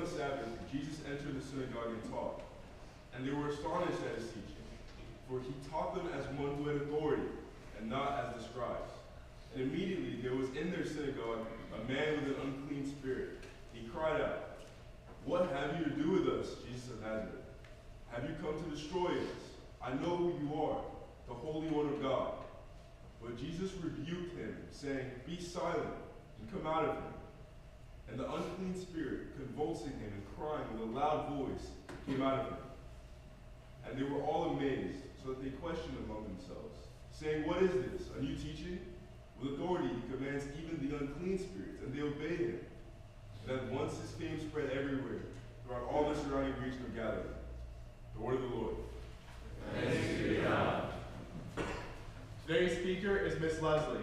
Sabbath, Jesus entered the synagogue and taught. And they were astonished at his teaching, for he taught them as one who had authority, and not as the scribes. And immediately there was in their synagogue a man with an unclean spirit. He cried out, "What have you to do with us, Jesus of Nazareth? Have you come to destroy us? I know who you are, the Holy One of God." But Jesus rebuked him, saying, "Be silent, and come out of him." And the unclean spirit, convulsing him and crying with a loud voice, came out of him. And they were all amazed, so that they questioned among themselves, saying, "What is this? A new teaching? With authority he commands even the unclean spirits, and they obey him." And at once his fame spread everywhere, throughout all the surrounding region of Galilee. The word of the Lord. Thanks be to God. Today's speaker is Miss Leslie.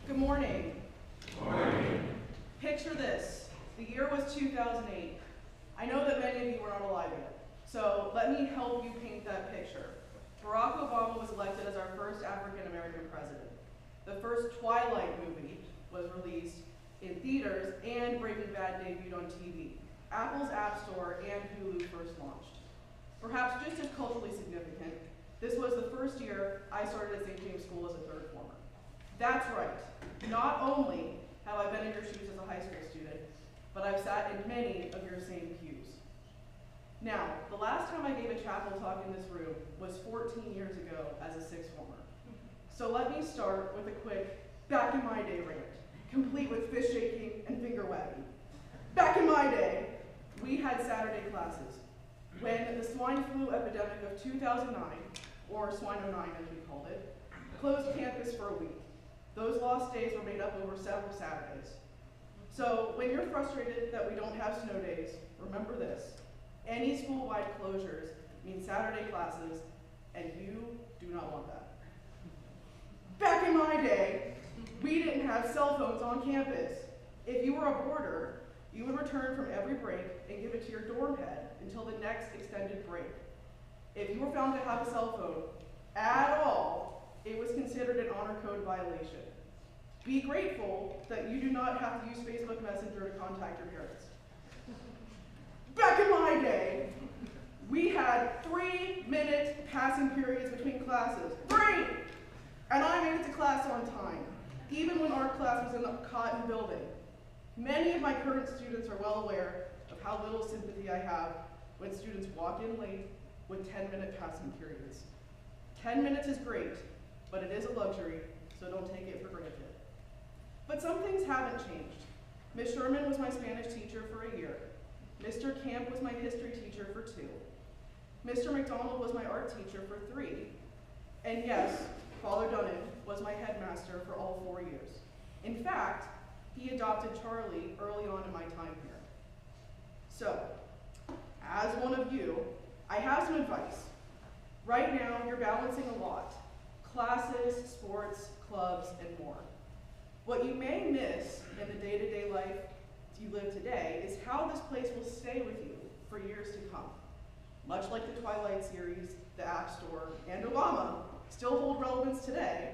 Good morning. Morning. Picture this. The year was 2008. I know that many of you were not alive yet, so let me help you paint that picture. Barack Obama was elected as our first African-American president. The first Twilight movie was released in theaters, and Breaking Bad debuted on TV. Apple's App Store and Hulu first launched. Perhaps just as culturally significant, this was the first year I started at St. James School as a third former. That's right. Not only have I been in your shoes as a high school student, but I've sat in many of your same pews. Now, the last time I gave a chapel talk in this room was 14 years ago as a sixth former. So let me start with a quick back in my day rant, complete with fist shaking and finger wagging. Back in my day, we had Saturday classes. When the swine flu epidemic of 2009, or Swine '09 as we called it, closed campus for a week. Those lost days were made up over several Saturdays. So when you're frustrated that we don't have snow days, remember this. Any school-wide closures mean Saturday classes, and you do not want that. Back in my day, we didn't have cell phones on campus. If you were a boarder, you would return from every break and give it to your dorm head until the next extended break. If you were found to have a cell phone at all, it was considered an honor code violation. Be grateful that you do not have to use Facebook Messenger to contact your parents. Back in my day, we had 3-minute passing periods between classes. 3! And I made it to class on time, even when our class was in a cotton building. Many of my current students are well aware of how little sympathy I have when students walk in late with 10-minute passing periods. 10 minutes is great, but it is a luxury, so don't take it for granted. But some things haven't changed. Ms. Sherman was my Spanish teacher for a year. Mr. Camp was my history teacher for 2. Mr. McDonald was my art teacher for 3. And yes, Father Dunnan was my headmaster for all 4 years. In fact, he adopted Charlie early on in my time here. So, as one of you, I have some advice. Right now, you're balancing a lot. Classes, sports, clubs, and more. What you may miss in the day-to-day life you live today is how this place will stay with you for years to come. Much like the Twilight series, the App Store, and Obama still hold relevance today,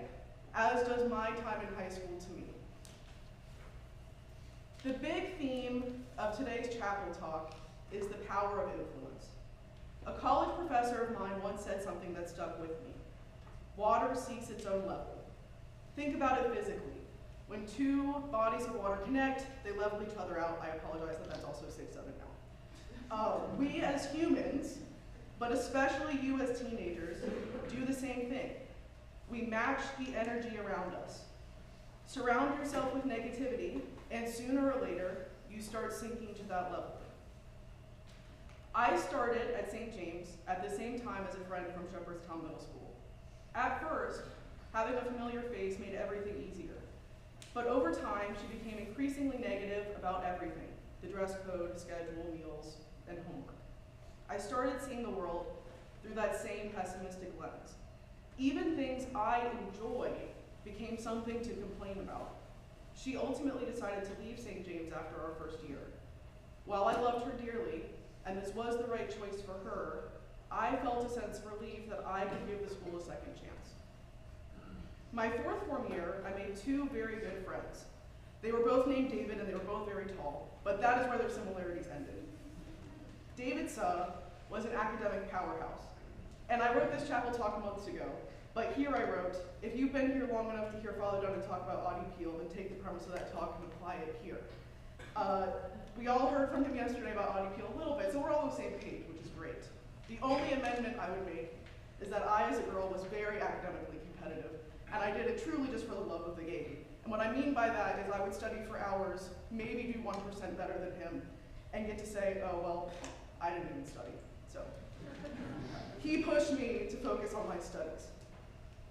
as does my time in high school to me. The big theme of today's chapel talk is the power of influence. A college professor of mine once said something that stuck with me. Water seeks its own level. Think about it physically. When 2 bodies of water connect, they level each other out. I apologize that that's also 6-7 now. We as humans, but especially you as teenagers, do the same thing. We match the energy around us. Surround yourself with negativity, and sooner or later, you start sinking to that level. I started at St. James at the same time as a friend from Shepherdstown Middle School. At first, having a familiar face made everything easier. But over time, she became increasingly negative about everything: the dress code, schedule, meals, and homework. I started seeing the world through that same pessimistic lens. Even things I enjoyed became something to complain about. She ultimately decided to leave St. James after our first year. While I loved her dearly, and this was the right choice for her, I felt a sense of relief that I could give the school a second chance. My fourth form year, I made two very good friends. They were both named David and they were both very tall, but that is where their similarities ended. David Suh was an academic powerhouse, and I wrote this chapel talk months ago, but here I wrote, if you've been here long enough to hear Father Dunn talk about Audie Peel, then take the premise of that talk and apply it here. We all heard from him yesterday about Audie Peel a little bit, so we're all on the same page, which is great. The only amendment I would make is that I, as a girl, was very academically competitive, and I did it truly just for the love of the game. And what I mean by that is I would study for hours, maybe do 1% better than him, and get to say, oh, well, I didn't even study. So he pushed me to focus on my studies.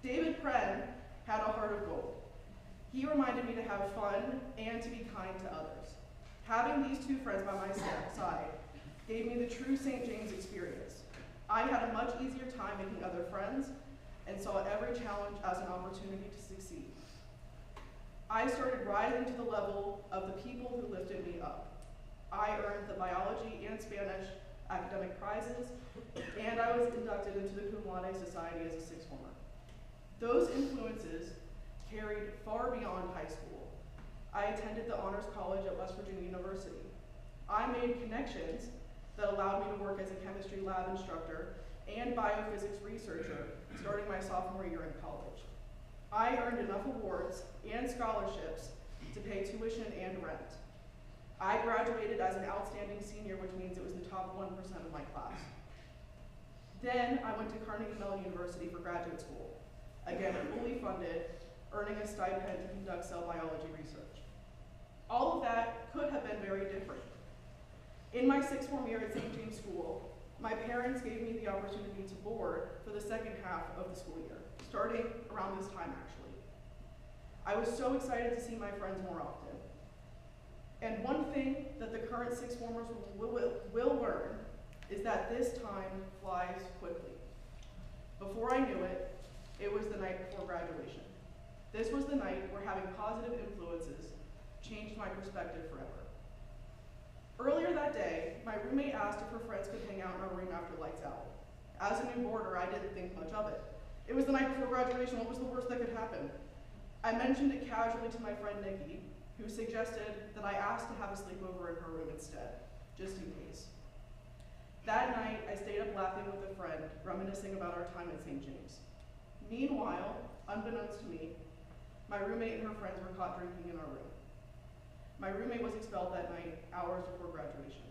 David Pren had a heart of gold. He reminded me to have fun and to be kind to others. Having these two friends by my side gave me the true St. James experience. I had a much easier time making other friends and saw every challenge as an opportunity to succeed. I started rising to the level of the people who lifted me up. I earned the biology and Spanish academic prizes, and I was inducted into the Cum Laude Society as a sixth former. Those influences carried far beyond high school. I attended the Honors College at West Virginia University. I made connections that allowed me to work as a chemistry lab instructor and biophysics researcher starting my sophomore year in college. I earned enough awards and scholarships to pay tuition and rent. I graduated as an outstanding senior, which means it was the top 1% of my class. Then I went to Carnegie Mellon University for graduate school. Again, fully funded, earning a stipend to conduct cell biology research. All of that could have been very different. In my sixth form year at St. James School, my parents gave me the opportunity to board for the second half of the school year, starting around this time actually. I was so excited to see my friends more often. And one thing that the current sixth formers will learn is that this time flies quickly. Before I knew it, it was the night before graduation. This was the night where having positive influences changed my perspective forever. Earlier that day, my roommate asked if her friends could hang out in our room after lights out. As a new boarder, I didn't think much of it. It was the night before graduation, what was the worst that could happen? I mentioned it casually to my friend Nikki, who suggested that I ask to have a sleepover in her room instead, just in case. That night, I stayed up laughing with a friend, reminiscing about our time at St. James. Meanwhile, unbeknownst to me, my roommate and her friends were caught drinking in our room. My roommate was expelled that night, hours before graduation.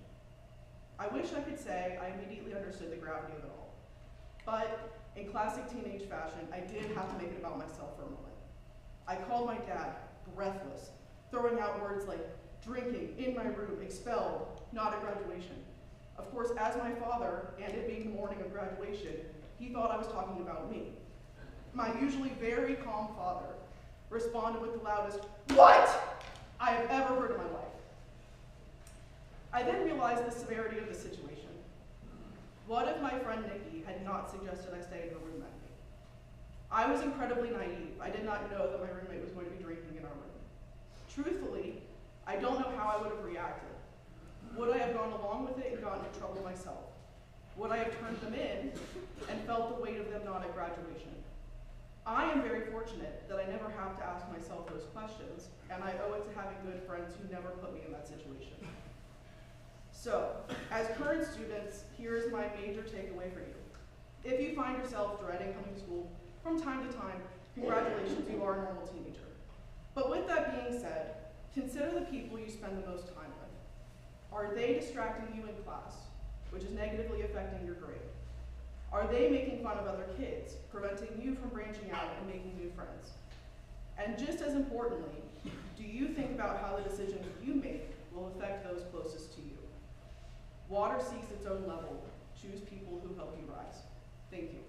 I wish I could say I immediately understood the gravity of it all. But in classic teenage fashion, I did have to make it about myself for a moment. I called my dad, breathless, throwing out words like drinking, in my room, expelled, not at graduation. Of course, as my father, and it being the morning of graduation, he thought I was talking about me. My usually very calm father responded with the loudest, "What?" I have ever heard in my life. I then realized the severity of the situation. What if my friend Nikki had not suggested I stay in her room that night? I was incredibly naive. I did not know that my roommate was going to be drinking in our room. Truthfully, I don't know how I would have reacted. Would I have gone along with it and gotten in trouble myself? Would I have turned them in and felt the weight of them not at graduation? I am very fortunate that I never have to ask myself those questions, and I owe it to having good friends who never put me in that situation. So, as current students, here is my major takeaway for you. If you find yourself dreading coming to school from time to time, congratulations, you are a normal teenager. But with that being said, consider the people you spend the most time with. Are they distracting you in class, which is negatively affecting your grade? Are they making fun of other kids, preventing you from branching out and making new friends? And just as importantly, do you think about how the decisions you make will affect those closest to you? Water seeks its own level. Choose people who help you rise. Thank you.